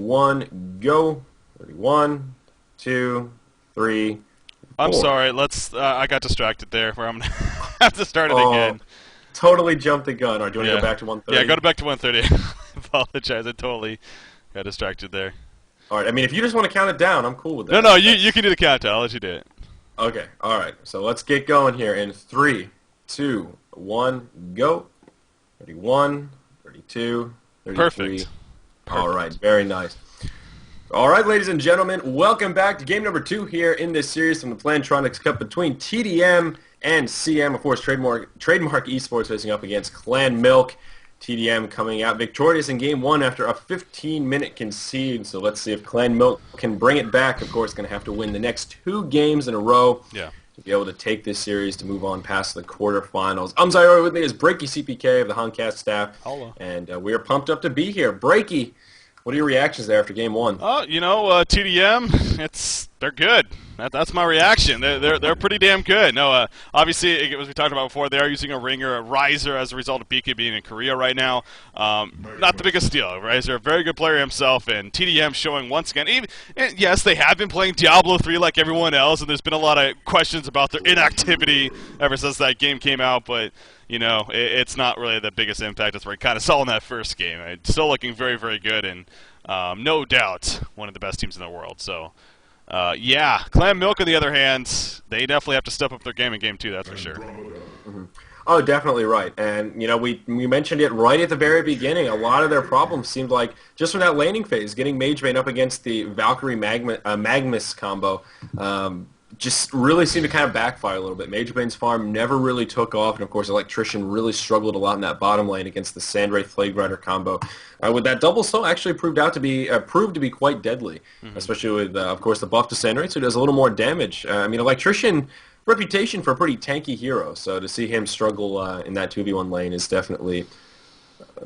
1, go. 31, 2, 3, 4. I'm sorry. I got distracted there. Where I'm gonna have to start it again. Totally jumped the gun. Or do you want to go back to 130? Yeah, go back to 130. I apologize. I totally got distracted there. All right. I mean, if you just want to count it down, I'm cool with that. No, you can do the countdown. I'll let you do it. Okay. All right. So let's get going here in 3, 2, 1, go. 31, 32, 33. Perfect. All right. Very nice. All right, ladies and gentlemen, welcome back to game number 2 here in this series from the Plantronics Cup between tdM and CM, of course, Trademark Esports facing up against Clan Milk. tdM coming out victorious in game 1 after a 15-minute concede. So let's see if Clan Milk can bring it back. Of course, going to have to win the next 2 games in a row to be able to take this series to move on past the quarterfinals. I'm sorry, with me is Breaky CPK of the Honcast staff. Hello. And we are pumped up to be here. Breaky, what are your reactions there after game 1? tdM, they're good. That's my reaction. They're pretty damn good. No, obviously, as we talked about before, they are using a ringer, a Riser, as a result of BK being in Korea right now. Not the biggest deal. Riser, a very good player himself, and tdM showing once again. And yes, they have been playing Diablo 3 like everyone else, and there's been a lot of questions about their inactivity ever since that game came out, but it's not really the biggest impact as we kind of saw in that first game. It's still looking very, very good, and no doubt one of the best teams in the world. So, Clan Milk, on the other hand, they definitely have to step up their game in game 2, that's for sure. Mm-hmm. Oh, definitely right. And, we mentioned it right at the very beginning. A lot of their problems seemed like, just from that laning phase, getting Magebane up against the Valkyrie Magnus combo, just really seemed to kind of backfire a little bit. Magebane's farm never really took off, and of course Electrician really struggled a lot in that bottom lane against the Sandwraith Plaguerider combo. With that double slow actually proved to be quite deadly, especially with of course the buff to Sandwraith, so he does a little more damage. Electrician, reputation for a pretty tanky hero, so to see him struggle in that 2v1 lane is definitely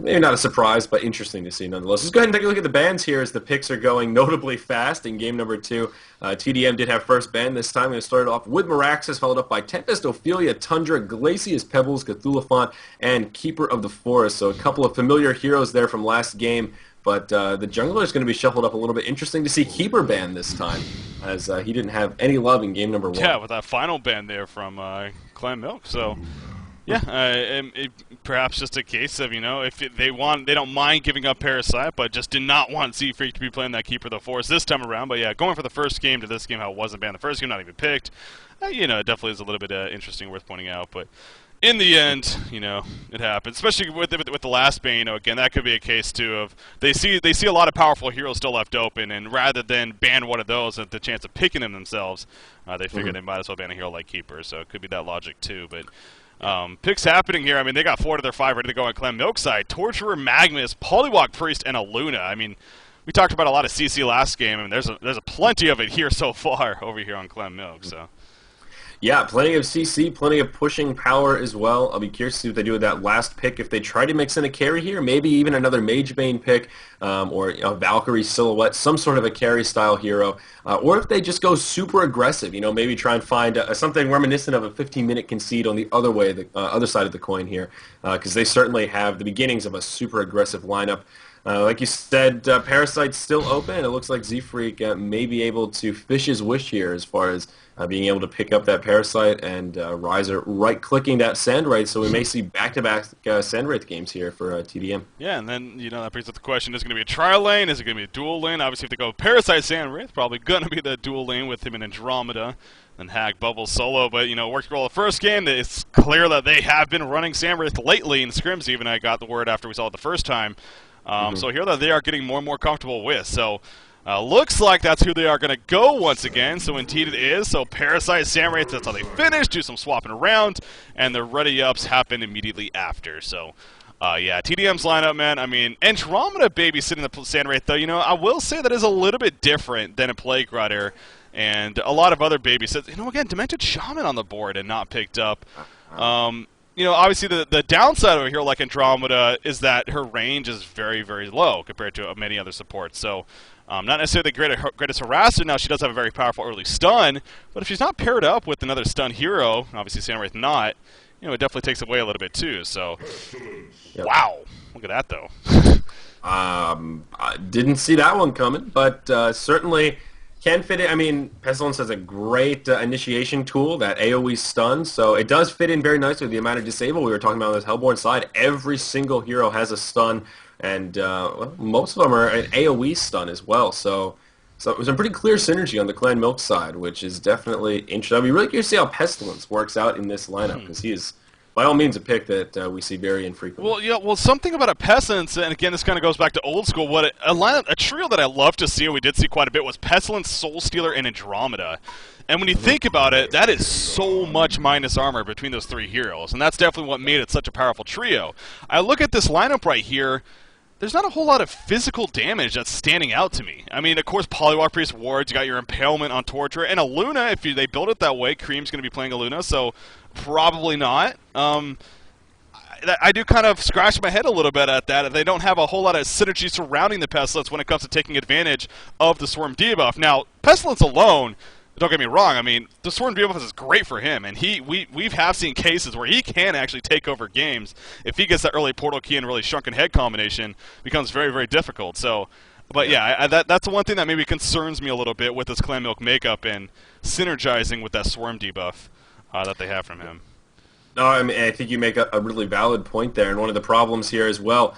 maybe not a surprise, but interesting to see nonetheless. Let's go ahead and take a look at the bans here as the picks are going notably fast in game number 2. tdM did have first ban this time. It started off with Meraxes, followed up by Tempest, Ophelia, Tundra, Glacius, Pebbles, Cthulhuphant, and Keeper of the Forest. So a couple of familiar heroes there from last game, but the jungler is going to be shuffled up a little bit. Interesting to see Keeper ban this time, as he didn't have any love in game number 1. Yeah, with that final ban there from Clan Milk, so... Yeah, perhaps just a case of, if they don't mind giving up Parasite, but just did not want Z-Freak to be playing that Keeper of the Forest this time around. But yeah, going for the first game to this game, how it wasn't banned the first game, not even picked, it definitely is a little bit interesting, worth pointing out. But in the end, it happens, especially with the last ban. Again, that could be a case too of they see a lot of powerful heroes still left open, and rather than ban one of those at the chance of picking them themselves, they figured they might as well ban a hero like Keeper. So it could be that logic too, but. Picks happening here. They got 4 to their 5 ready to go on Clan Milk side. Torturer, Magnus, Polywalk Priest, and a Luna. We talked about a lot of CC last game. There's a plenty of it here so far over here on Clan Milk. So. Yeah, plenty of CC, plenty of pushing power as well. I'll be curious to see what they do with that last pick. If they try to mix in a carry here, maybe even another Magebane pick or a Valkyrie Silhouette, some sort of a carry-style hero. Or if they just go super aggressive, maybe try and find something reminiscent of a 15-minute concede on the other side of the coin here, because they certainly have the beginnings of a super aggressive lineup. Like you said, Parasite's still open, and it looks like Z-Freak may be able to fish his wish here as far as being able to pick up that Parasite and Riser right-clicking that Sandwraith, so we may see back-to-back Sandwraith games here for tdM. Yeah, and then, that brings up the question, is it going to be a trial lane? Is it going to be a dual lane? Obviously, if they go Parasite Sandwraith, probably going to be the dual lane with him in Andromeda. And Hag Bubbles solo, but worked well the first game. It's clear that they have been running Sandwraith lately in scrims, even I got the word after we saw it the first time. So here that they are getting more and more comfortable with. So looks like that's who they are going to go once again. So indeed it is. So Parasite, Sandwraith, that's how they finish. Do some swapping around, and the ready-ups happen immediately after. So tdM's lineup, man. Andromeda babysitting the Sandwraith, though. I will say that is a little bit different than a Plague Rider and a lot of other babysits. Again, Demented Shaman on the board and not picked up. Obviously the downside of a hero like Andromeda is that her range is very, very low compared to many other supports. So not necessarily the greatest harasser. Now, she does have a very powerful early stun, but if she's not paired up with another stun hero, obviously Sandwraith not, it definitely takes away a little bit too. So, Wow. Look at that, though. I didn't see that one coming, but certainly can fit in. I mean, Pestilence has a great initiation tool, that AoE stun, so it does fit in very nicely with the amount of disable we were talking about on this Hellborn side. Every single hero has a stun, and well, most of them are an AoE stun as well, so it was a pretty clear synergy on the Clan Milk side, which is definitely interesting. I'll be really curious to see how Pestilence works out in this lineup, because he is, by all means, a pick that we see very infrequently. Well, yeah, well, something about a Pestilence, and again, this kind of goes back to old school. What a lineup, a trio that I love to see, and we did see quite a bit, was Pestilence, Soul Stealer, and Andromeda. And when you think about it, that is so much minus armor between those three heroes, and that's definitely what made it such a powerful trio. I look at this lineup right here. There's not a whole lot of physical damage that's standing out to me. I mean, of course, Polywalk Priest wards, you got your Impalement on Torture, and a Luna, if they build it that way, Cream's going to be playing a Luna, so probably not. I do kind of scratch my head a little bit at that. They don't have a whole lot of synergy surrounding the Pestilence when it comes to taking advantage of the Swarm debuff. Now, Pestilence alone, don't get me wrong, I mean, the Swarm debuff is great for him, and we have seen cases where he can actually take over games if he gets that early Portal Key and really Shrunken Head combination. Becomes very, very difficult. So, but yeah, that's the one thing that maybe concerns me a little bit with this Clan Milk makeup and synergizing with that Swarm debuff that they have from him. No, I mean, I think you make a really valid point there, and one of the problems here as well,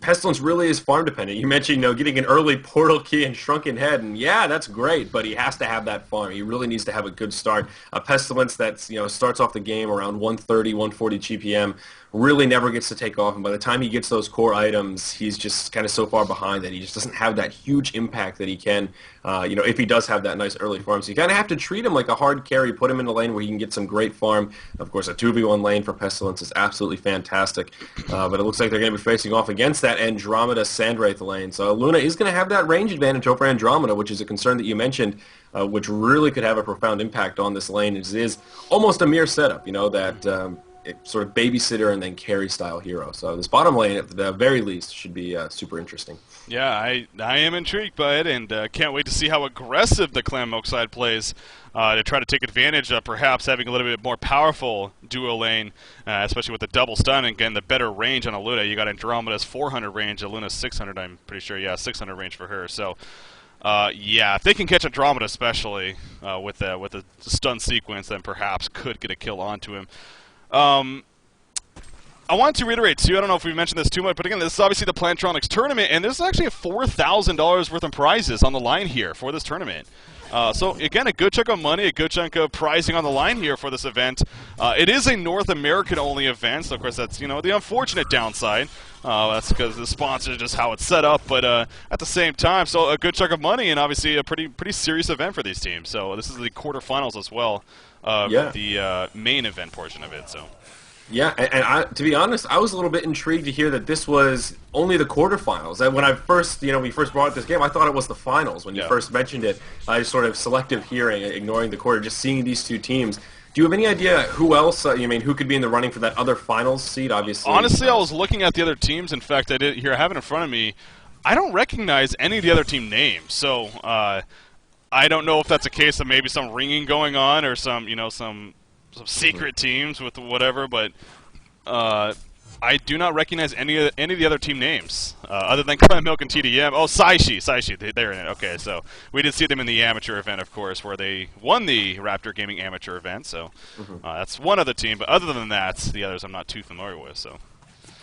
Pestilence really is farm dependent. You mentioned, getting an early Portal Key and Shrunken Head, and yeah, that's great, but he has to have that farm. He really needs to have a good start. A Pestilence that's, starts off the game around 130, 140 GPM, really never gets to take off, and by the time he gets those core items, he's just kind of so far behind that he just doesn't have that huge impact that he can, if he does have that nice early farm. So you kind of have to treat him like a hard carry, put him in a lane where he can get some great farm. Of course, a 2v1 lane for Pestilence is absolutely fantastic, but it looks like they're going to be facing off against that Andromeda Sandwraith lane. So Luna is going to have that range advantage over Andromeda, which is a concern that you mentioned, which really could have a profound impact on this lane. It is almost a mere setup, that sort of babysitter and then carry style hero. So this bottom lane, at the very least, should be super interesting. Yeah, I am intrigued by it, and can't wait to see how aggressive the Clan Milk side plays to try to take advantage of perhaps having a little bit more powerful duo lane, especially with the double stun and again the better range on a Luna. You got Andromeda's 400 range, Luna's 600. I'm pretty sure, 600 range for her. So. Yeah, if they can catch Andromeda, especially with the stun sequence, then perhaps could get a kill onto him. I want to reiterate, too, I don't know if we mentioned this too much, but again, this is obviously the Plantronics tournament, and there's actually $4,000 worth of prizes on the line here for this tournament. So, again, a good chunk of money, a good chunk of pricing on the line here for this event. It is a North American-only event, so, of course, that's, the unfortunate downside. That's because the sponsor is just how it's set up, but at the same time, so a good chunk of money and obviously a pretty serious event for these teams. So this is the quarterfinals as well, the main event portion of it. So. Yeah, and to be honest, I was a little bit intrigued to hear that this was only the quarterfinals. And when I first, we first brought up this game, I thought it was the finals. When you first mentioned it, I just sort of selective hearing, ignoring the quarter, just seeing these two teams. Do you have any idea who else, who could be in the running for that other finals seed, obviously? Honestly, I was looking at the other teams. In fact, I did here, I have it in front of me. I don't recognize any of the other team names. So I don't know if that's a case of maybe some ringing going on or some secret teams with whatever, but I do not recognize any of the other team names other than Clan Milk and tdM. Oh, Saishi, they're in it. Okay, so we did see them in the amateur event, of course, where they won the Raptor Gaming amateur event. So that's one other team, but other than that, the others I'm not too familiar with. So.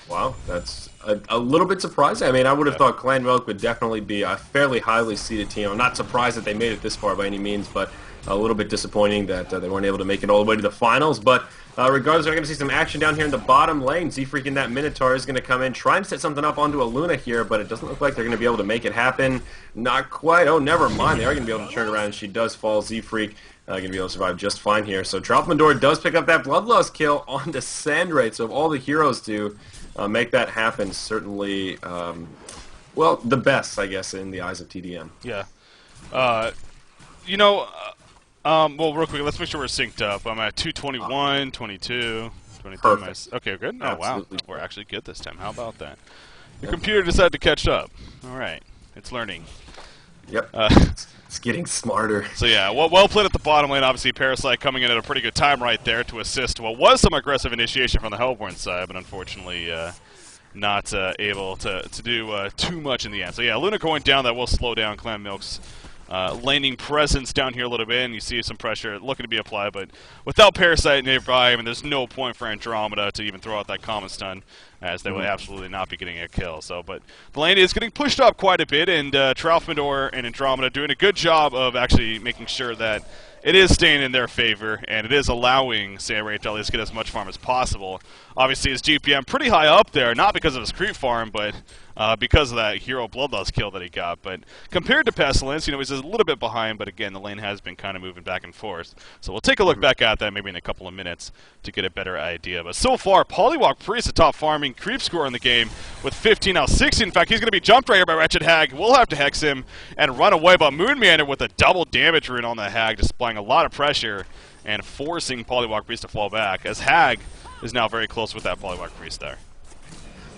Wow, that's a little bit surprising. I mean, I would have thought Clan Milk would definitely be a fairly highly seeded team. I'm not surprised that they made it this far by any means, but a little bit disappointing that they weren't able to make it all the way to the finals. But regardless, we're going to see some action down here in the bottom lane. Z-Freak and that Minotaur is going to come in, try and set something up onto a Luna here, but it doesn't look like they're going to be able to make it happen. Not quite. Oh, never mind. They are going to be able to turn around, and she does fall. Z-Freak going to be able to survive just fine here. So Tralfmador does pick up that Bloodlust kill onto Sandwraith. So of all the heroes to make that happen, certainly, well, the best, I guess, in the eyes of tdM. Yeah. Well, real quick, let's make sure we're synced up. I'm at 221, 22, 23. Perfect. Okay, good. Oh, Absolutely. wow. We're actually good this time. How about that? The computer decided to catch up. All right. It's learning. Yep. It's getting smarter. So, yeah, well played at the bottom lane. Obviously, Parasite coming in at a pretty good time right there to assist what was some aggressive initiation from the Hellborn side, but unfortunately not able to do too much in the end. So yeah, Luna going down, that will slow down Clan Milk's laning presence down here a little bit, and you see some pressure looking to be applied, but without Parasite nearby, I mean, there's no point for Andromeda to even throw out that Common Stun, as they would absolutely not be getting a kill. So, but the lane is getting pushed up quite a bit, and Tralfmador and Andromeda doing a good job of actually making sure that it is staying in their favor, and it is allowing Samurai to at least get as much farm as possible. Obviously, his GPM pretty high up there, not because of his creep farm, but because of that hero Bloodlust kill that he got. But compared to Pestilence, he's a little bit behind, but again, the lane has been kind of moving back and forth. So we'll take a look back at that maybe in a couple of minutes to get a better idea. But so far, Polywalk Priest, the top farming creep scorer in the game with 15 out of 16. In fact, he's going to be jumped right here by Wretched Hag. We'll have to hex him and run away, but Moon Meander with a double damage rune on the Hag, displaying a lot of pressure and forcing Polywalk Priest to fall back, as Hag is now very close with that Polywalk Priest there.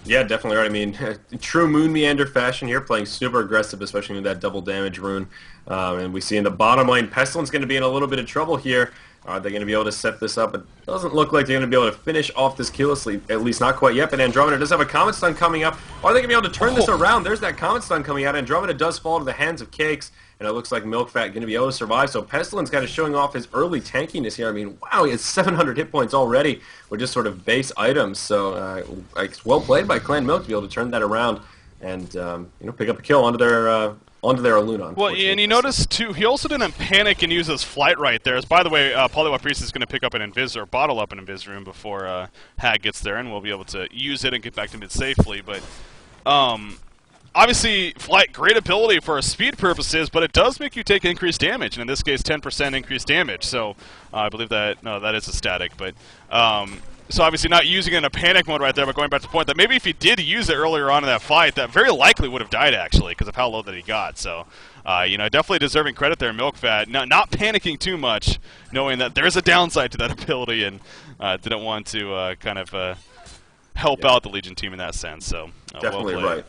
Yeah, definitely right. I mean, true Moon Meander fashion here, playing super aggressive, especially with that double damage rune. And we see in the bottom lane, Pestilence going to be in a little bit of trouble here. Are they going to be able to set this up? It doesn't look like they're going to be able to finish off this kill, at least not quite yet. But Andromeda does have a Comet Stun coming up. Are they going to be able to turn this around? There's that Comet Stun coming out. Andromeda does fall to the hands of Cakes, and it looks like Milkfat going to be able to survive. So Pestilence kind of showing off his early tankiness here. I mean, wow, he has 700 hit points already with just sort of base items. So it's well played by Clan Milk to be able to turn that around and pick up a kill onto their Luna. Well, and you notice, too, he also didn't panic and use his flight right there. As, by the way, Polywalk Priest is going to pick up an Invis, or bottle up an Invis room before Hag gets there, and we'll be able to use it and get back to mid safely. But obviously, flight, great ability for speed purposes, but it does make you take increased damage, and in this case, 10% increased damage. So I believe that, no, that is a static, but so obviously not using it in a panic mode right there, but going back to the point that maybe if he did use it earlier on in that fight, that very likely would have died, actually, because of how low that he got. So, definitely deserving credit there, Milkfat. Not panicking too much, knowing that there's a downside to that ability, and didn't want to help out the Legion team in that sense. So, definitely right.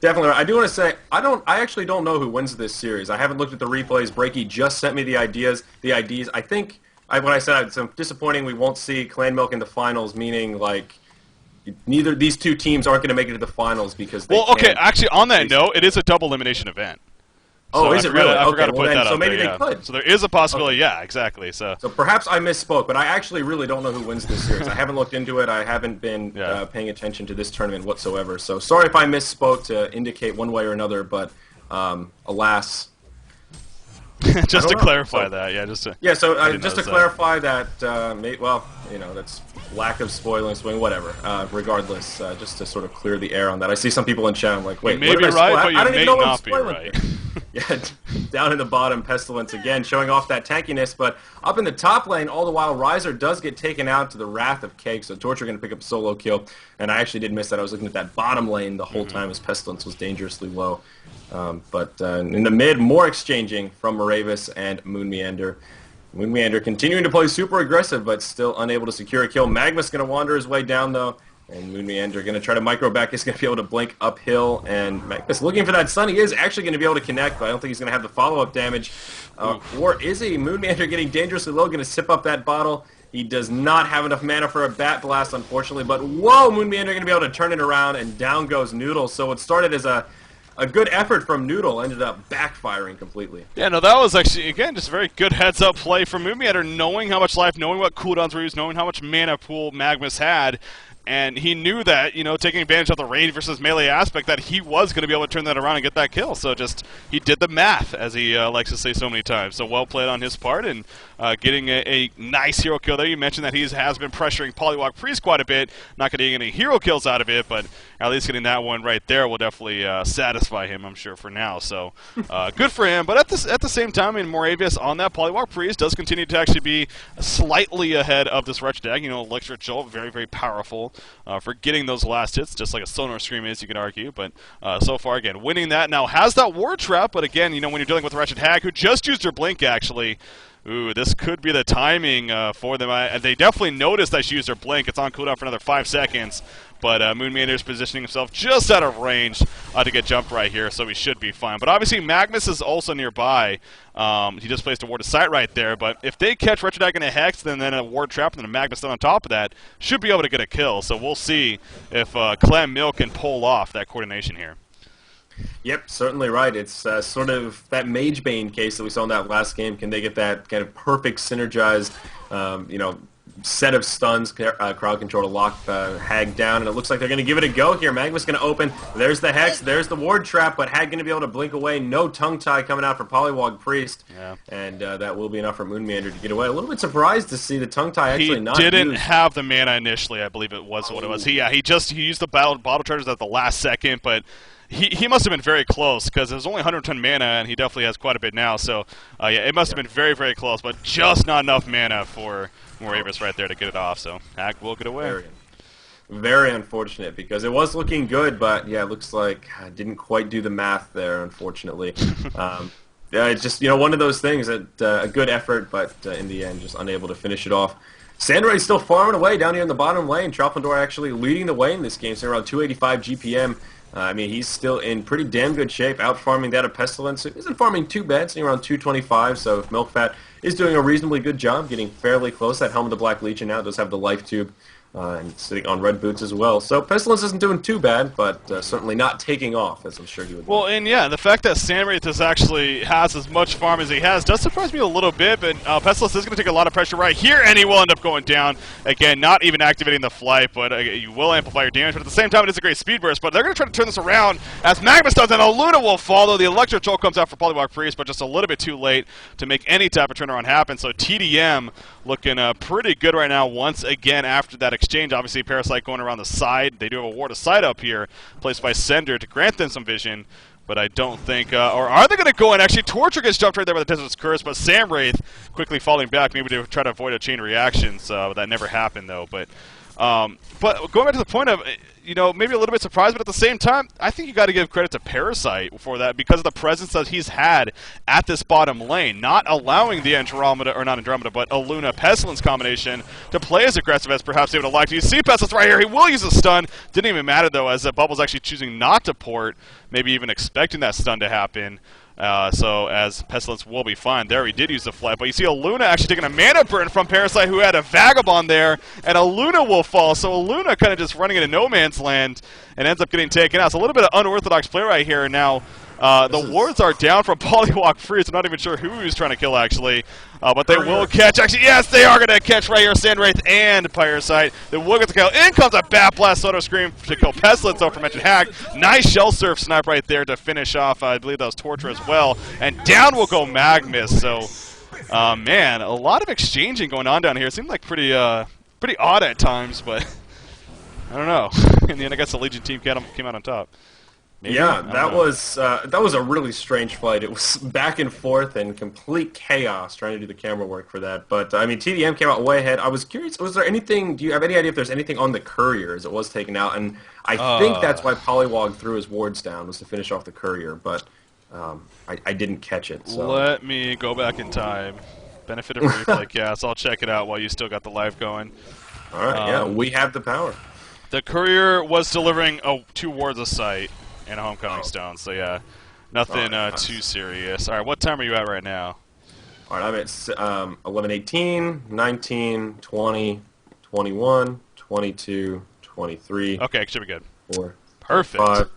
Definitely right. I do want to say, I actually don't know who wins this series. I haven't looked at the replays. Breaky just sent me the IDs. I think... when I said it's disappointing we won't see Clan Milk in the finals, meaning like neither these two teams aren't going to make it to the finals because they okay, actually on that note, it is a double elimination event. Oh, so is it really? I forgot to put that so up maybe there, they could. So there is a possibility, yeah, exactly. So perhaps I misspoke, but I actually really don't know who wins this series. I haven't looked into it. I haven't been paying attention to this tournament whatsoever. So sorry if I misspoke to indicate one way or another, but alas. Just to clarify that, yeah, just to clarify that, that's lack of spoiling, whatever. Regardless, just to sort of clear the air on that. I see some people in chat. I'm like, wait, you may be right, but you may not be right. Yeah, down in the bottom, Pestilence again, showing off that tankiness, but up in the top lane, all the while, Riser does get taken out to the wrath of Cake, so Torture going to pick up a solo kill, and I actually did miss that. I was looking at that bottom lane the whole time as Pestilence was dangerously low. But in the mid, more exchanging from Moravis and Moon Meander. Moon Meander continuing to play super aggressive, but still unable to secure a kill. Magma's going to wander his way down, though, and Moon Meander going to try to micro back. He's going to be able to blink uphill, and Magma's looking for that stun. He is actually going to be able to connect, but I don't think he's going to have the follow-up damage. Or is he? Moon Meander getting dangerously low, going to sip up that bottle. He does not have enough mana for a Bat Blast, unfortunately, but whoa, Moon Meander going to be able to turn it around, and down goes Noodle. So it started as a good effort from Noodle, ended up backfiring completely. Yeah, no, that was actually, again, just a very good heads-up play from Moon Meander, knowing how much life, knowing what cooldowns were used, knowing how much mana pool Magmus had, and he knew that, taking advantage of the range versus melee aspect, that he was going to be able to turn that around and get that kill. So just, he did the math, as he likes to say so many times. So well played on his part, and getting a nice hero kill there. You mentioned that he has been pressuring Polywalk Priest quite a bit, not getting any hero kills out of it, but at least getting that one right there will definitely satisfy him, I'm sure, for now. So good for him. But at the same time, Moravius on that Polywalk Priest does continue to actually be slightly ahead of this Wretched Hag. Electric Jolt, very, very powerful for getting those last hits, just like a Sonar Scream is, you could argue. But so far, again, winning that. Now has that War Trap, but again, when you're dealing with Wretched Hag, who just used her Blink, actually, Ooh, this could be the timing for them. They definitely noticed I should use their blink. It's on cooldown for another 5 seconds. But Moonmander's positioning himself just out of range to get jumped right here, so he should be fine. But obviously, Magnus is also nearby. He just placed a ward of sight right there. But if they catch Retrodag in a Hex, then a ward trap, and then a Magnus still on top of that, should be able to get a kill. So we'll see if Clem Mill can pull off that coordination here. Yep, certainly right. It's sort of that Magebane case that we saw in that last game. Can they get that kind of perfect synergized, set of stuns, crowd control to lock Hag down? And it looks like they're going to give it a go here. Magma's going to open. There's the Hex. There's the ward trap, but Hag going to be able to blink away. No tongue tie coming out for Polywog Priest. Yeah. And that will be enough for Moonmander to get away. A little bit surprised to see the tongue tie actually not He didn't used. have the mana initially, I believe it was what it was. He used the bottle charges at the last second, but he must have been very close because it was only 110 mana, and he definitely has quite a bit now. So, it must have been very, very close, but just not enough mana for Moravis right there to get it off. So, Hag will get away. Very unfortunate because it was looking good, but yeah, it looks like I didn't quite do the math there, unfortunately. Yeah, it's just one of those things that a good effort, but in the end, just unable to finish it off. Sandray's still farming away down here in the bottom lane. Tralfendor actually leading the way in this game, so around 285 GPM. He's still in pretty damn good shape, out-farming that of Pestilence. He isn't farming too bad, sitting around 225, so if Milkfat is doing a reasonably good job, getting fairly close. That Helm of the Black Legion now does have the Life Tube, and sitting on red boots as well. So Pestilence isn't doing too bad, but certainly not taking off, as I'm sure he would Well, want. and yeah, the fact that Sandwraith actually has as much farm as he has does surprise me a little bit, but Pestilence is going to take a lot of pressure right here, and he will end up going down. Again, not even activating the flight, but you will amplify your damage, but at the same time, it is a great speed burst, but they're going to try to turn this around as Magnus does, and Aluna will follow. The Electro Jolt comes out for Polywog Priest, but just a little bit too late to make any type of turnaround happen, so tdM looking pretty good right now once again after that exchange. Obviously, Parasite going around the side. They do have a ward of sight up here, placed by Sender to grant them some vision, but I don't think... or are they going to go in? Actually, Torture gets jumped right there by the Desert's Curse, but Samwraith quickly falling back, maybe to try to avoid a chain of reactions. That never happened, though. But going back to the point of, maybe a little bit surprised, but at the same time, I think you got to give credit to Parasite for that because of the presence that he's had at this bottom lane, not allowing the Andromeda, or not Andromeda, but Aluna Pestilence combination to play as aggressive as perhaps they would have liked. You see Pestilence right here. He will use a stun. Didn't even matter, though, as Bubble's actually choosing not to port, maybe even expecting that stun to happen. So as Pestilence will be fine. There, he did use the flight, but you see Aluna actually taking a mana burn from Parasite, who had a Vagabond there, and Aluna will fall. So Aluna kind of just running into no man's land and ends up getting taken out. So a little bit of unorthodox play right here. Now, the wards are down from Polywog Priest. I'm not even sure who he's trying to kill, actually. But they will catch. Actually, yes, they are going to catch right here. Sandwraith and Parasite. They will get the kill. In comes a Bat Blast Soto Scream to kill Pestilence, though, from mentioned Hag. Nice Shell Surf snipe right there to finish off. I believe that was Torture as well. And down will go Magnus. So, man, a lot of exchanging going on down here. It seemed like pretty odd at times, but I don't know. In the end, I guess the Legion team came out on top. Maybe? Yeah, that was a really strange fight. It was back and forth and complete chaos trying to do the camera work for that. But tdM came out way ahead. I was curious, was there anything? Do you have any idea if there's anything on the courier as it was taken out? And I think that's why Polywog threw his wards down, was to finish off the courier. But I didn't catch it. So. Let me go back in time. Benefit of replay, cast. I'll check it out while you still got the live going. All right, yeah, we have the power. The courier was delivering 2 wards of sight and a homecoming stone, so yeah, nothing too serious. All right, what time are you at right now? All right, I'm at 11:18, 19, 20, 21, 22, 23. Okay, should be good. 4, Perfect. 5.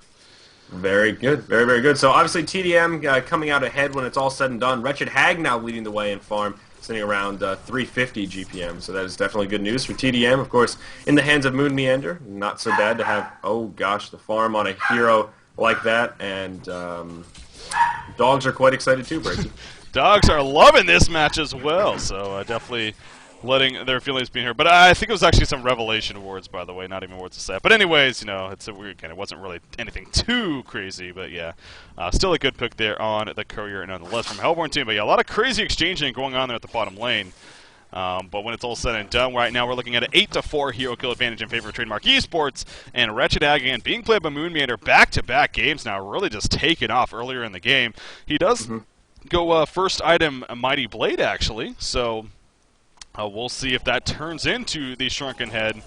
Very good, very, very good. So obviously tdM coming out ahead when it's all said and done. Wretched Hag now leading the way in farm, sitting around 350 GPM. So that is definitely good news for tdM. Of course, in the hands of Moon Meander, not so bad to have, oh gosh, the farm on a hero like that. And dogs are quite excited too, Brady. Dogs are loving this match as well, so definitely letting their feelings be here. But I think it was actually some revelation awards, by the way, not even awards to set. But anyways, it's a weird kind. It wasn't really anything too crazy, but yeah, still a good pick there on the courier nonetheless from Hellborn team. But yeah, a lot of crazy exchanging going on there at the bottom lane. But when it's all said and done, right now we're looking at an 8-4 hero kill advantage in favor of Trademark Esports, and Wretched Hag again being played by Moon Meander back-to-back games now, really just taken off earlier in the game. He does go first item Mighty Blade, actually. So we'll see if that turns into the Shrunken Head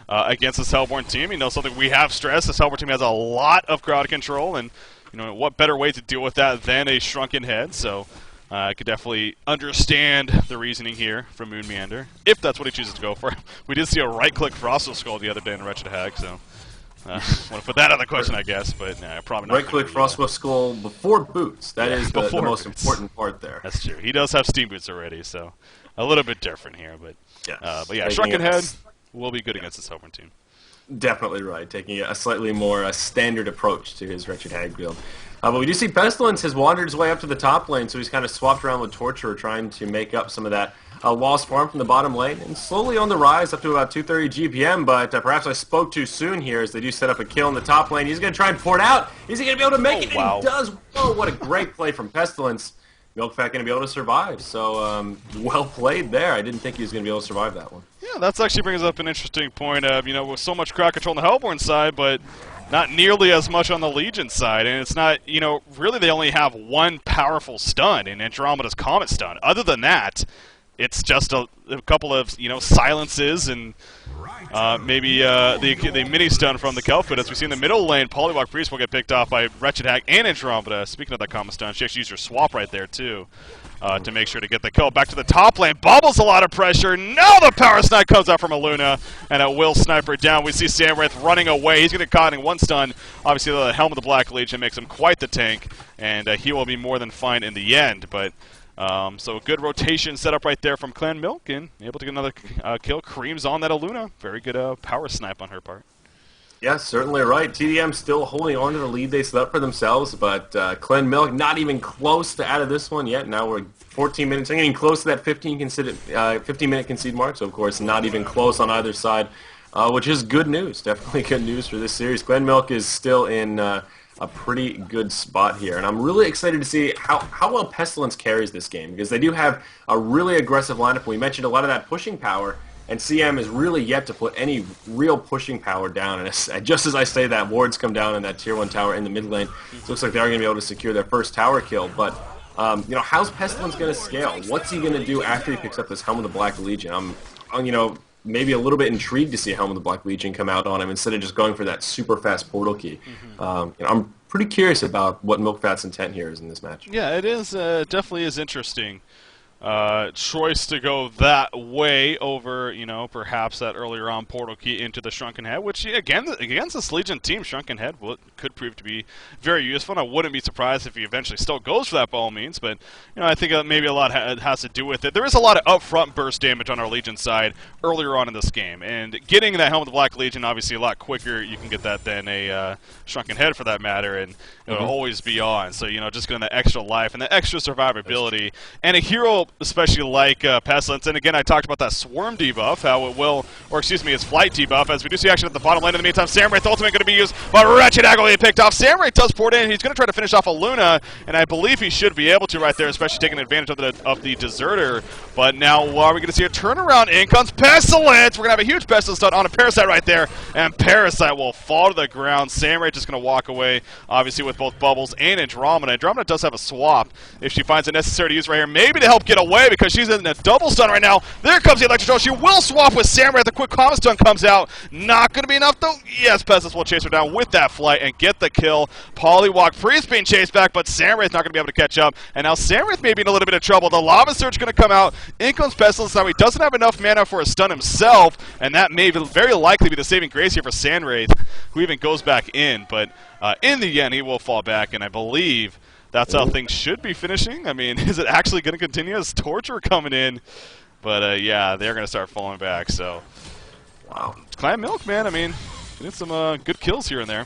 against this Hellborn team. You know, something we have stressed, this Hellborn team has a lot of crowd control, and you know, what better way to deal with that than a Shrunken Head? So I could definitely understand the reasoning here from Moon Meander, if that's what he chooses to go for. We did see a right-click Frostal Skull the other day in Wretched Hag, so want to put that on the question, I guess, but probably not. Right-click Frostal Skull before boots. That is the most boots. important part there. That's true. He does have Steam Boots already, so a little bit different here. But, yes. But yeah, Shrunken Head will be good against this Hellborn team. Definitely right, taking a slightly more standard approach to his Wretched Hag build. But we do see Pestilence has wandered his way up to the top lane, so he's kind of swapped around with Torturer, trying to make up some of that lost farm from the bottom lane, and slowly on the rise up to about 230 GPM, but perhaps I spoke too soon here as they do set up a kill in the top lane. He's going to try and port out. Is he going to be able to make it? Wow. And he does. Whoa, what a great play from Pestilence. Milkfat going to be able to survive, so well played there. I didn't think he was going to be able to survive that one. Yeah, that actually brings up an interesting point of, you know, with so much crowd control on the Hellborn side, but not nearly as much on the Legion side, and it's not, you know, really they only have one powerful stun in Andromeda's Comet stun. Other than that, it's just a couple of, you know, silences and maybe the mini stun from the Kelphood. As we see in the middle lane, Polywalk Priest will get picked off by Wretched Hag and Andromeda. Speaking of that Comet stun, she actually used her swap right there too to make sure to get the kill. Back to the top lane, Bubbles a lot of pressure. Now the power snipe comes out from Aluna, and it will snipe her down. We see Samwraith running away. He's going to get caught in one stun. Obviously, the Helm of the Black Legion makes him quite the tank, and he will be more than fine in the end. But so a good rotation set up right there from Clan Milk, and able to get another kill. Creams on that Aluna. Very good power snipe on her part. Yeah, certainly right. tdM still holding on to the lead they set up for themselves, but Clan Milk not even close to out of this one yet. Now we're 14 minutes, getting close to that 15-minute concede mark, so of course not even close on either side, which is good news. Definitely good news for this series. Clan Milk is still in a pretty good spot here, and I'm really excited to see how well Pestilence carries this game, because they do have a really aggressive lineup. We mentioned a lot of that pushing power, and CM is really yet to put any real pushing power down. And just as I say that, wards come down in that tier 1 tower in the mid lane. It looks like they are going to be able to secure their first tower kill. But, you know, how's Pestilence going to scale? What's he going to do after he picks up this Helm of the Black Legion? I'm you know, maybe a little bit intrigued to see Helm of the Black Legion come out on him instead of just going for that super fast portal key. You know, I'm pretty curious about what Milkfat's intent here is in this match. Yeah, it is definitely is interesting. Choice to go that way over, you know, perhaps that earlier on portal key into the Shrunken Head, which, again, against this Legion team, Shrunken Head could prove to be very useful. And I wouldn't be surprised if he eventually still goes for that by all means, but, you know, I think maybe a lot has to do with it. There is a lot of upfront burst damage on our Legion side earlier on in this game, and getting that Helm of the Black Legion, obviously a lot quicker you can get that than a Shrunken Head for that matter, and it'll always be on. So, you know, just getting that extra life and the extra survivability, and a hero especially like Pestilence. And again, I talked about that Swarm debuff, how it will, or excuse me, its Flight debuff, as we do see action at the bottom lane. In the meantime, Samwraith ultimate going to be used, but Wretched Hag will be picked off. Samwraith does port in. He's going to try to finish off Aluna, and I believe he should be able to right there, especially taking advantage of the Deserter. But now are we going to see a turnaround? In comes Pestilence. We're going to have a huge Pestilence stun on a Parasite right there, and Parasite will fall to the ground. Samwraith just going to walk away, obviously with both Bubbles and Andromeda. Andromeda does have a swap if she finds it necessary to use right here, maybe to help get away, because she's in a double stun right now. There comes the Electro Troll. She will swap with Samwraith. The quick common stun comes out. Not going to be enough, though. Yes, Pestilence will chase her down with that flight and get the kill. Polywalk Priest being chased back, but Samwraith not going to be able to catch up. And now Samwraith may be in a little bit of trouble. The Lava Surge going to come out. In comes Pestilence. Now he doesn't have enough mana for a stun himself, and that may very likely be the saving grace here for Samwraith, who even goes back in. But in the end, he will fall back, and I believe that's how things should be finishing. I mean, is it actually going to continue? Is Torture coming in? But, yeah, they're going to start falling back. So, wow. Clan Milk, man, I mean, getting some good kills here and there.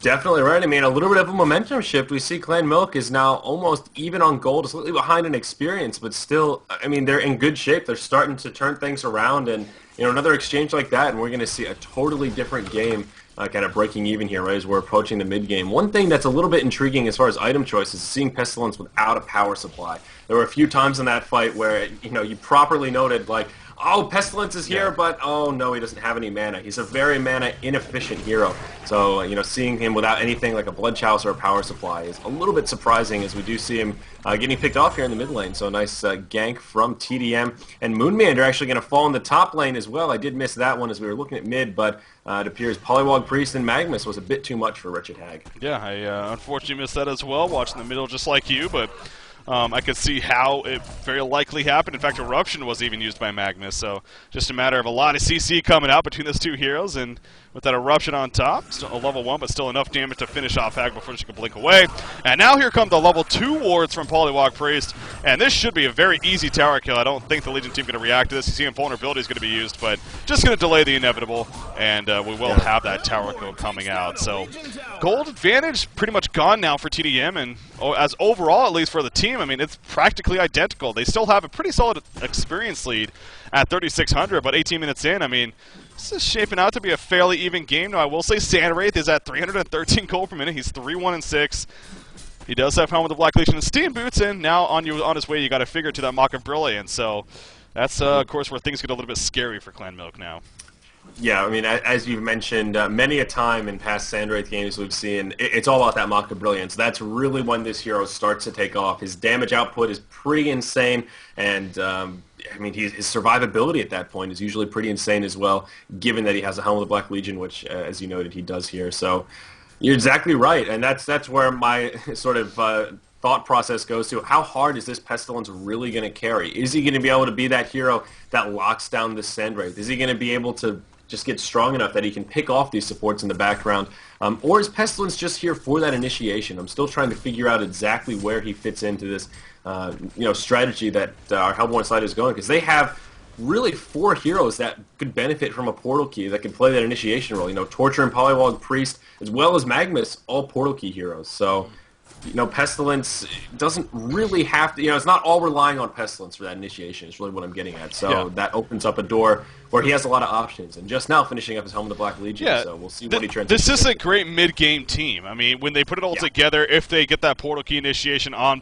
Definitely right. I mean, a little bit of a momentum shift. We see Clan Milk is now almost even on gold, slightly behind in experience, but still, I mean, they're in good shape. They're starting to turn things around, and, you know, another exchange like that, and we're going to see a totally different game kind of breaking even here, right, as we're approaching the mid-game. One thing that's a little bit intriguing as far as item choice is seeing Pestilence without a power supply. There were a few times in that fight where, you know, you properly noted, like, Oh, Pestilence is here, but oh no, he doesn't have any mana. He's a very mana inefficient hero. So, seeing him without anything like a Blood Chalice or a power supply is a little bit surprising, as we do see him getting picked off here in the mid lane. So a nice gank from tdM. And Moonman are actually going to fall in the top lane as well. I did miss that one as we were looking at mid, but it appears Polywog Priest and Magnus was a bit too much for Wretched Hag. Yeah, I unfortunately missed that as well, watching the middle just like you, but I could see how it very likely happened. In fact, Eruption was even used by Magnus, so just a matter of a lot of CC coming out between those two heroes, and with that Eruption on top, still a level 1, but still enough damage to finish off Hag before she can blink away. And now here come the level 2 wards from Polywog Priest, and this should be a very easy tower kill. I don't think the Legion team is going to react to this. You see invulnerability is going to be used, but just going to delay the inevitable, and we will have that tower kill coming out. So gold advantage pretty much gone now for tdM, and as overall, at least for the team, I mean, it's practically identical. They still have a pretty solid experience lead at 3,600, but 18 minutes in, I mean, this is shaping out to be a fairly even game. Now, I will say Sandwraith is at 313 gold per minute. He's 3-1-6. He does have Helm of the Black Legion and Steam Boots, and now on his way, you got to figure to that Mock of Brilliance. So that's, of course, where things get a little bit scary for Clan Milk now. Yeah, I mean, as you've mentioned, many a time in past Sandwraith games we've seen, it's all about that Mock of Brilliance. That's really when this hero starts to take off. His damage output is pretty insane, and I mean, his survivability at that point is usually pretty insane as well, given that he has a Helm of the Black Legion, which, as you noted, he does here. So you're exactly right, and that's where my sort of thought process goes to. How hard is this Pestilence really going to carry? Is he going to be able to be that hero that locks down this Sandwraith? Is he going to be able to just get strong enough that he can pick off these supports in the background? Or is Pestilence just here for that initiation? I'm still trying to figure out exactly where he fits into this strategy that our Hellborn side is going, because they have really 4 heroes that could benefit from a portal key, that can play that initiation role. Torture and Polywog Priest, as well as Magnus, all portal key heroes. So Pestilence doesn't really have to, it's not all relying on Pestilence for that initiation, is really what I'm getting at. So that opens up a door where he has a lot of options. And just now finishing up his Helm of the Black Legion, so we'll see what he turns into. This is a great mid-game team. I mean, when they put it all together, if they get that portal key initiation on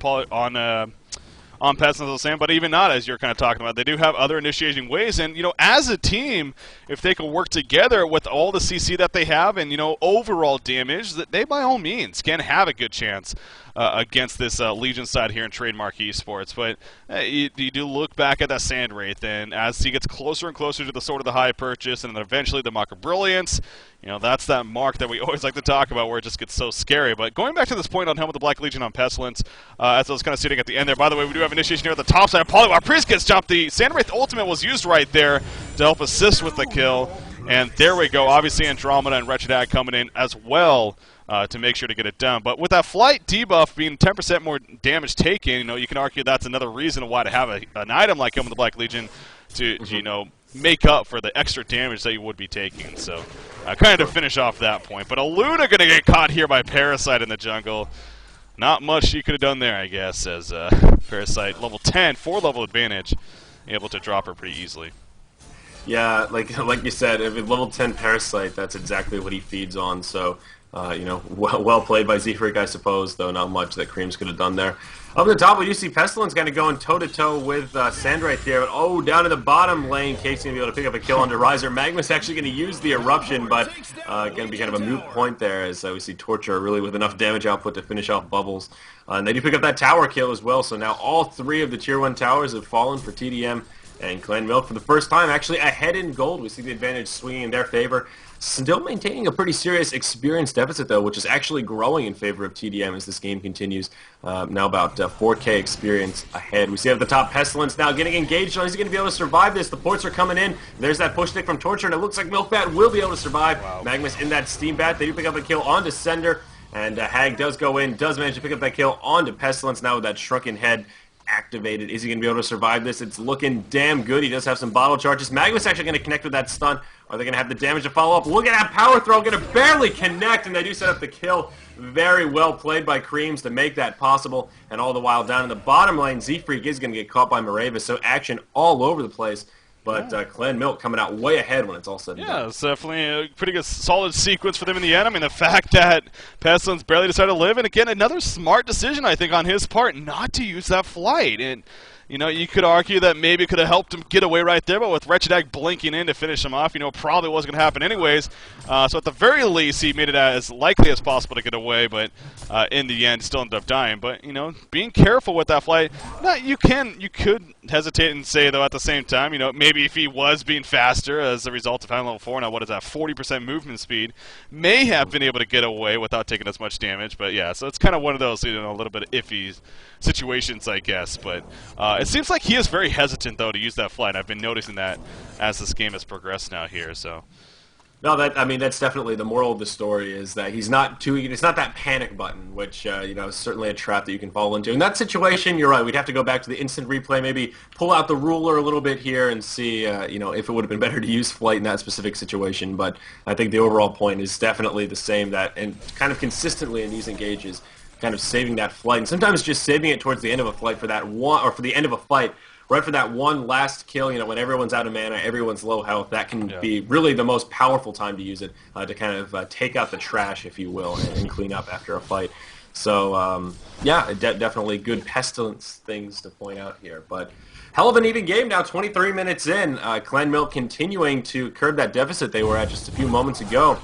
Pestilence, but even not, as you're kind of talking about. They do have other initiating ways, and, as a team, if they can work together with all the CC that they have and, overall damage, that they, by all means, can have a good chance against this Legion side here in Trademark Esports. But you do look back at that Sandwraith, and as he gets closer and closer to the Sword of the High Purchase, and then eventually the Mock of Brilliance, that's that mark that we always like to talk about where it just gets so scary. But going back to this point on Helm of the Black Legion on Pestilence, as I was kind of sitting at the end there, by the way, we do have initiation here at the top side. Polywog Priest gets jumped. The Sandwraith ultimate was used right there to help assist with the kill. And there we go. Obviously, Andromeda and Wretched Hag coming in as well to make sure to get it done. But with that flight debuff being 10% more damage taken, you can argue that's another reason why to have an item like Helm of the Black Legion to make up for the extra damage that you would be taking. So kind of to finish off that point. But Aluna going to get caught here by Parasite in the jungle. Not much she could have done there, I guess, as Parasite, level 10, 4-level advantage, able to drop her pretty easily. Yeah, like you said, if level 10 Parasite, that's exactly what he feeds on. So, well played by Z-Freak, I suppose, though not much that Creams could have done there. Up at the top, we do see Pestilence kind of going toe-to-toe with Sandwraith here. Oh, down in the bottom lane, Kate's going to be able to pick up a kill on Riser. Magnus actually going to use the Eruption, but going to be kind of a moot point there, as we see Torture really with enough damage output to finish off Bubbles. And they do pick up that tower kill as well, so now all 3 of the Tier 1 towers have fallen for tdM. And Clan Milk, for the first time, actually ahead in gold. We see the advantage swinging in their favor. Still maintaining a pretty serious experience deficit, though, which is actually growing in favor of tdM as this game continues. Now about 4K experience ahead. We see at the top Pestilence now getting engaged on. He's going to be able to survive this. The ports are coming in. There's that push stick from Torture, and it looks like Milkbat will be able to survive. Wow. Magnus in that Steam Bat. They do pick up a kill onto Sender, and Hag does go in, does manage to pick up that kill onto Pestilence now with that shrunken head activated. Is he going to be able to survive this? It's looking damn good. He does have some bottle charges. Magnus actually going to connect with that stun. Are they going to have the damage to follow up? Look at that power throw. Going to barely connect, and they do set up the kill. Very well played by Creams to make that possible. And all the while down in the bottom lane, Z-Freak is going to get caught by Mareva. So action all over the place. But Clan Milk coming out way ahead when it's all said and done. Yeah, it's definitely a pretty good, solid sequence for them in the end. I mean, the fact that Pestilence barely decided to live, and again, another smart decision, I think, on his part, not to use that flight. And You know, you could argue that maybe could have helped him get away right there, but with Wretched Hag blinking in to finish him off, you know, probably wasn't going to happen anyways. So at the very least, he made it as likely as possible to get away, but in the end, still ended up dying. But, you know, being careful with that flight, you could hesitate and say, though, at the same time, you know, maybe if he was being faster as a result of having level 4, now what is that, 40% movement speed, may have been able to get away without taking as much damage. But yeah, so it's kind of one of those, you know, a little bit iffy situations, I guess. But it seems like he is very hesitant, though, to use that flight. I've been noticing that as this game has progressed now here. So. No, I mean, that's definitely the moral of the story is that it's not that panic button, which, you know, is certainly a trap that you can fall into. In that situation, you're right. We'd have to go back to the instant replay, maybe pull out the ruler a little bit here and see, you know, if it would have been better to use flight in that specific situation. But I think the overall point is definitely the same, that, and kind of consistently in these engages, kind of saving that flight, and sometimes just saving it towards the end of a flight for that one, or for the end of a fight, right for that one last kill, you know, when everyone's out of mana, everyone's low health, that can be really the most powerful time to use it, to kind of take out the trash, if you will, and clean up after a fight. So, yeah, definitely good Pestilence things to point out here. But hell of an even game now, 23 minutes in. Clan Milk continuing to curb that deficit they were at just a few moments ago.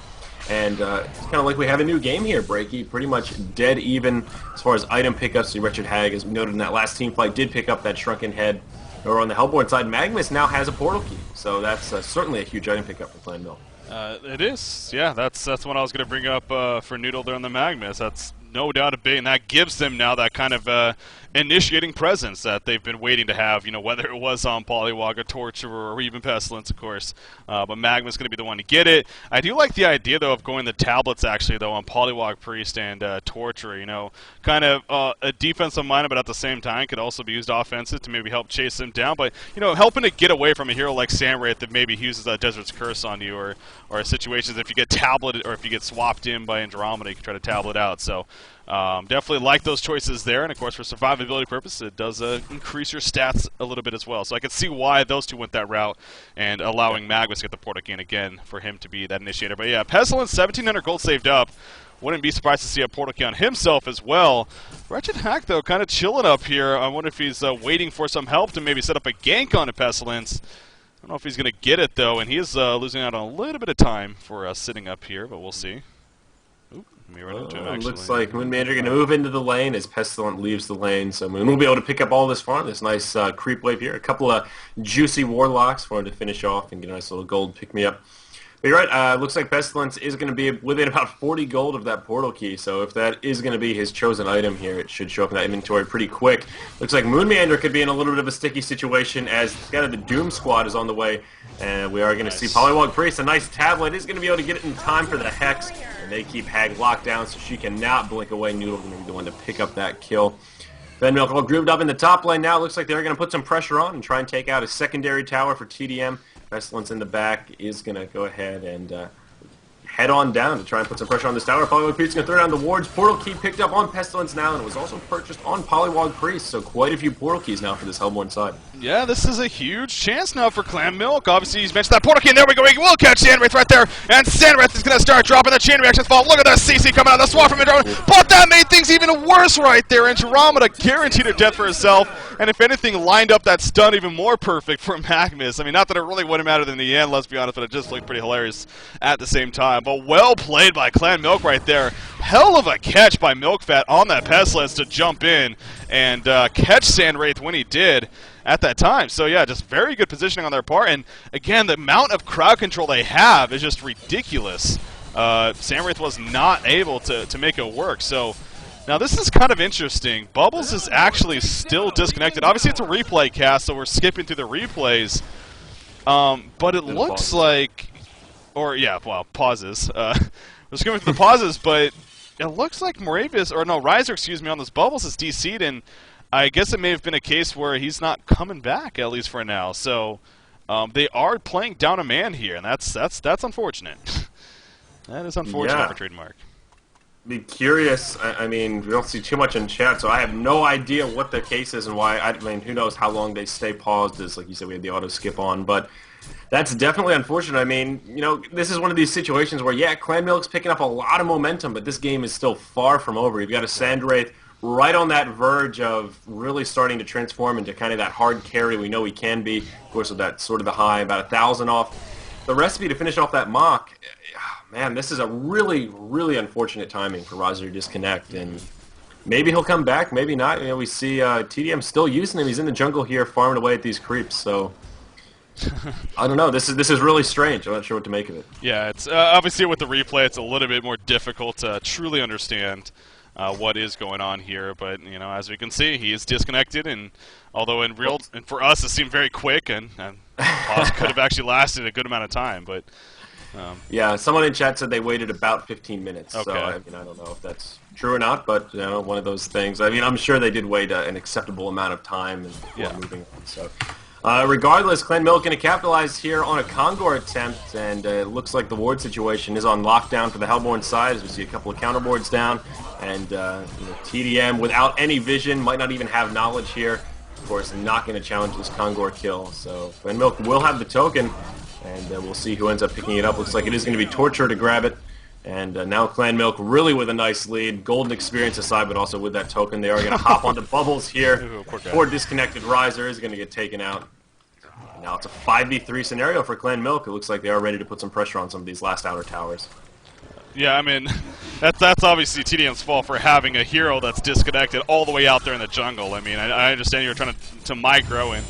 And it's kind of like we have a new game here, Breaky. Pretty much dead even as far as item pickups. The Wretched Hag, as noted in that last team fight, did pick up that Shrunken Head. Or on the Hellborn side, Magnus now has a portal key. So that's certainly a huge item pickup for Clan Milk. It is. Yeah, that's what I was going to bring up for Noodle there on the Magnus. That's no doubt a bit, and that gives them now that kind of initiating presence that they've been waiting to have, you know, whether it was on Polywog or Torturer or even Pestilence, of course. But Magma's going to be the one to get it. I do like the idea, though, of going the tablets, actually, though, on Polywog Priest and Torturer, you know, kind of a defensive minded, but at the same time could also be used offensive to maybe help chase them down. But, you know, helping to get away from a hero like Sandwraith that maybe uses that Desert's Curse on you, or situations if you get tableted or if you get swapped in by Andromeda, you can try to tablet out. So definitely like those choices there, and of course for survivability purposes it does increase your stats a little bit as well. So I can see why those two went that route, and allowing Magnus to get the portal gain again for him to be that initiator. But yeah, Pestilence, 1,700 gold saved up. Wouldn't be surprised to see a portal key on himself as well. Wretched Hag, though, kind of chilling up here. I wonder if he's waiting for some help to maybe set up a gank on a Pestilence. I don't know if he's going to get it, though, and he is losing out on a little bit of time for sitting up here, but we'll see. Let me run into him, actually. Looks like Moonmander going to move into the lane as Pestilent leaves the lane, so Moon will be able to pick up all this farm, this nice creep wave here. A couple of juicy Warlocks for him to finish off and get a nice little gold pick-me-up. But you're right, looks like Pestilence is going to be within about 40 gold of that portal key, so if that is going to be his chosen item here, it should show up in that inventory pretty quick. Looks like Moonmander could be in a little bit of a sticky situation as kind of the Doom Squad is on the way, and we are going to see Polywog Priest, a nice tablet, is going to be able to get it in time for the Hex, and they keep Hag locked down so she cannot blink away. Noodle's going to be the one to pick up that kill. Then Milk all grooved up in the top lane now. Looks like they're going to put some pressure on and try and take out a secondary tower for tdM. Pestilence in the back is going to go ahead and head on down to try and put some pressure on this tower. Polywog Priest is going to throw down the wards. Portal key picked up on Pestilence now, and it was also purchased on Polywog Priest, so quite a few portal keys now for this Hellborn side. Yeah, this is a huge chance now for Clan Milk. Obviously, he's mentioned that portal key, and there we go. He will catch Sandwraith right there, and Sandwraith is going to start dropping the chain reactions fall. Look at that CC coming out of the swamp from Andromeda, but that made things even worse right there. Andromeda guaranteed her death for herself, and if anything, lined up that stun even more perfect for Magnus. I mean, not that it really would have mattered in the end, let's be honest, but it just looked pretty hilarious at the same time. But well played by Clan Milk right there. Hell of a catch by Milkfat on that Pestilence to jump in and catch Sandwraith when he did at that time. So yeah, just very good positioning on their part, and again, the amount of crowd control they have is just ridiculous. Sandwraith was not able to make it work, so now this is kind of interesting. Bubbles is actually still disconnected. Obviously it's a replay cast, so we're skipping through the replays, but it looks like, or yeah, well, pauses. We're skipping through the pauses, but it looks like Moravius, or no, Riser, excuse me, on this Bubbles is DC'd, and I guess it may have been a case where he's not coming back, at least for now. So they are playing down a man here, and that's unfortunate. That is unfortunate for Trademark. Be curious. I mean, we don't see too much in chat, so I have no idea what the case is and why. I mean, who knows how long they stay paused, as like you said, we had the auto skip on, but that's definitely unfortunate. I mean, you know, this is one of these situations where, yeah, Clan Milk's picking up a lot of momentum, but this game is still far from over. You've got a Sandwraith right on that verge of really starting to transform into kind of that hard carry we know he can be. Of course, with that sort of the high, about 1,000 off. The recipe to finish off that mock, man, this is a really, really unfortunate timing for Roger to disconnect, and maybe he'll come back, maybe not. You know, we see tdM still using him. He's in the jungle here, farming away at these creeps. So I don't know. This is really strange. I'm not sure what to make of it. Yeah, it's obviously with the replay, it's a little bit more difficult to truly understand what is going on here. But you know, as we can see, he is disconnected, and although in real and for us it seemed very quick, and pause could have actually lasted a good amount of time, but. Yeah, someone in chat said they waited about 15 minutes. Okay. So I mean, I don't know if that's true or not, but you know, one of those things. I mean, I'm sure they did wait an acceptable amount of time before moving on. So, regardless, Clan Milk going to capitalize here on a Kongor attempt, and it looks like the ward situation is on lockdown for the Hellborn side. As we see a couple of counterboards down, and you know, tdM without any vision might not even have knowledge here. Of course, not going to challenge this Kongor kill. So Clan Milk will have the token. And we'll see who ends up picking it up. Looks like it is going to be Torture to grab it. And now Clan Milk really with a nice lead. Golden experience aside, but also with that token. They are going to hop onto Bubbles here. Poor disconnected Riser is going to get taken out. And now it's a 5v3 scenario for Clan Milk. It looks like they are ready to put some pressure on some of these last outer towers. Yeah, I mean, that's obviously tdM's fault for having a hero that's disconnected all the way out there in the jungle. I mean, I understand you're trying to micro and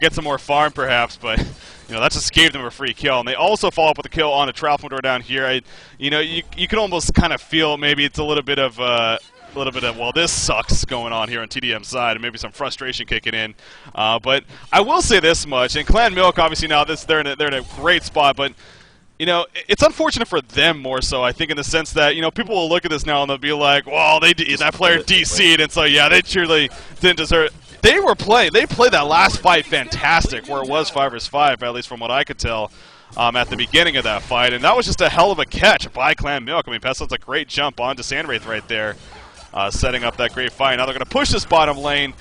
get some more farm perhaps, but you know, that just gave them a free kill. And they also follow up with a kill on a Tralfmador down here. You know, you can almost kind of feel maybe it's a little bit of well, this sucks going on here on tdM's side, and maybe some frustration kicking in. But I will say this much, and Clan Milk obviously now they're in a great spot, but you know, it's unfortunate for them more so, I think, in the sense that, you know, people will look at this now and they'll be like, well, that player DC'd, and so, yeah, they truly didn't deserve it. They played that last fight fantastic, where it was 5 vs 5, at least from what I could tell, at the beginning of that fight, and that was just a hell of a catch by Clan Milk. I mean, Pestil's a great jump onto Sandwraith right there, setting up that great fight. Now they're going to push this bottom lane,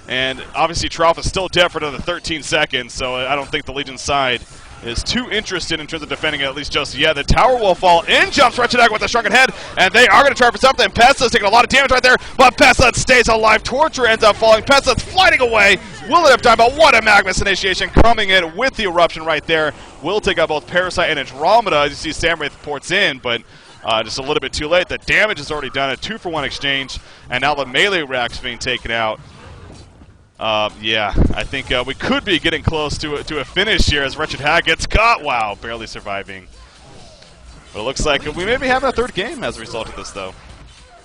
and obviously Tralf is still dead for another 13 seconds, so I don't think the Legion side is too interested in terms of defending it, at least just yet. The tower will fall in, jumps Wretched with a shrunken head, and they are going to try for something. Pestil's taking a lot of damage right there, but Pestilence stays alive. Torture ends up falling. Pestilence flying away. Will end up dying, but what a Magnus initiation coming in with the eruption right there. Will take out both Parasite and Andromeda, as you see Samwraith ports in, but just a little bit too late. The damage is already done, a 2-for-1 exchange, and now the melee rack's being taken out. Yeah, I think we could be getting close to a finish here as Wretched Hag gets caught. Wow, barely surviving. But it looks like we may be having a third game as a result of this, though.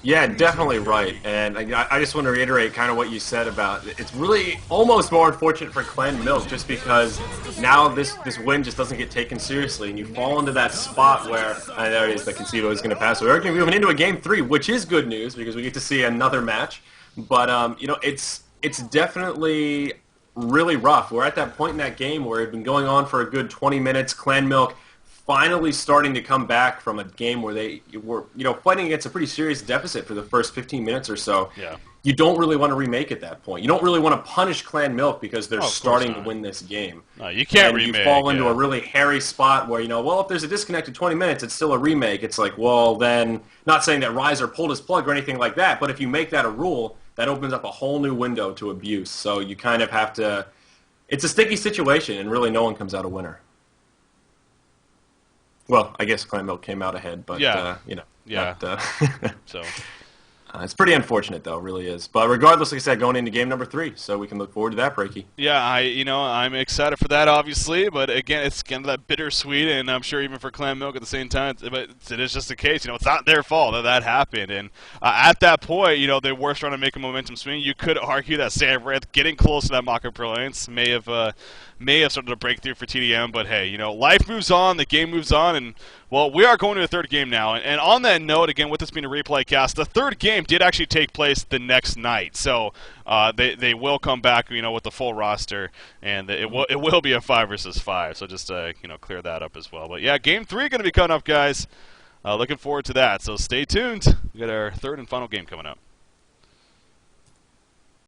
Yeah, definitely right. And I just want to reiterate kind of what you said about it's really almost more unfortunate for Clan Milk just because now this win just doesn't get taken seriously, and you fall into that spot where there it is, the Conceivo is going to pass. So we're going to be moving into a game 3, which is good news because we get to see another match. But you know, it's definitely really rough. We're at that point in that game where it's been going on for a good 20 minutes. Clan Milk finally starting to come back from a game where they were, you know, fighting against a pretty serious deficit for the first 15 minutes or so. Yeah. You don't really want to remake at that point. You don't really want to punish Clan Milk because they're starting to win this game. No, you can't and remake. You fall into a really hairy spot where, you know, well, if there's a disconnected 20 minutes, it's still a remake. It's like, well, then, not saying that Riser pulled his plug or anything like that, but if you make that a rule, that opens up a whole new window to abuse. So you kind of have to... It's a sticky situation, and really no one comes out a winner. Well, I guess Clan Milk came out ahead, but, yeah. You know. Yeah. Not, So... it's pretty unfortunate, though, it really is. But regardless, like I said, going into game number 3, so we can look forward to that, Breaky. Yeah, I'm excited for that, obviously, but again, it's kind of that bittersweet, and I'm sure even for Clan Milk at the same time, but it is just the case. You know, it's not their fault that happened, and at that point, you know, they were trying to make a momentum swing. You could argue that Sandwraith getting close to that Maka Brilliance may have started a breakthrough for tdM, but hey, you know, life moves on, the game moves on, and well, we are going to a third game now, and on that note, again, with this being a replay cast, the third game did actually take place the next night, so they will come back, you know, with the full roster, and it will be a 5 vs 5, so just you know, clear that up as well. But yeah, game 3 going to be coming up, guys. Looking forward to that, so stay tuned. We got our third and final game coming up.